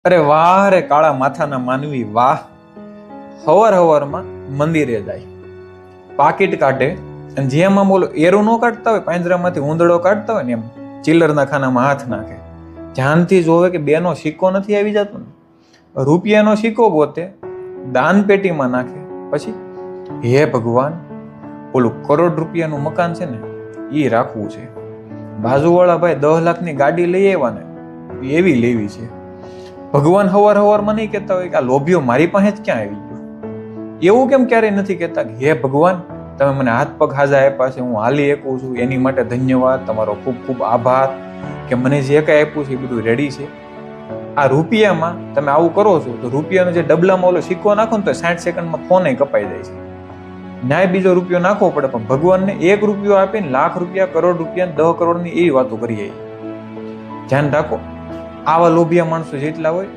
અરે વાહ રે કાળા માથાના માનવી વાહ. હવાર હવારમાં મંદિરે જાય, પાકીટ કાઢે, અને જેમ આમ બોલો એરું ન કાઢતા હોય, પાંજરામાંથી ઊંદડો કાઢતા હોય ને એમ ચિલ્લરના ખાનામાં હાથ નાખે. ધ્યાનથી જોવે કે બેનો સિક્કો નથી આવી જતો ને, રૂપિયાનો સિક્કો ગોતે, દાન પેટીમાં નાખે. પછી હે ભગવાન, ઓલું કરોડ રૂપિયાનું મકાન છે ને એ રાખવું છે, બાજુવાળા ભાઈ 10 લાખની ગાડી લઈ આવ્યા ને એવી લેવી છે. ભગવાન હવાર હવારમાં નહીં કહેતા હોય કે આ લોભીઓ મારી પાસે જ ક્યાં આવી ગયો. એવું કેમ ક્યારેય નથી કહેતા કે હે ભગવાન, તમે મને હાથ પગ હાજા આપ્યા છે, હું હાલી શકું છું, એની માટે ધન્યવાદ, તમારો ખૂબ ખૂબ આભાર, કે મને જે કાંઈ આપ્યું છે એ બધું રેડી છે. આ રૂપિયામાં તમે આવું કરો છો તો રૂપિયાનો જે ડબલામાં ઓલો સિક્કો નાખો ને તો 60 સેકન્ડમાં ફોને કપાઈ જાય છે. ન્યાય બીજો રૂપિયો નાખવો પડે, પણ ભગવાનને 1 રૂપિયો આપીને લાખ રૂપિયા, કરોડ રૂપિયા, 10 કરોડની એવી વાતો કરી. ધ્યાન રાખો, આવા લોભિયા માણસો જેટલા હોય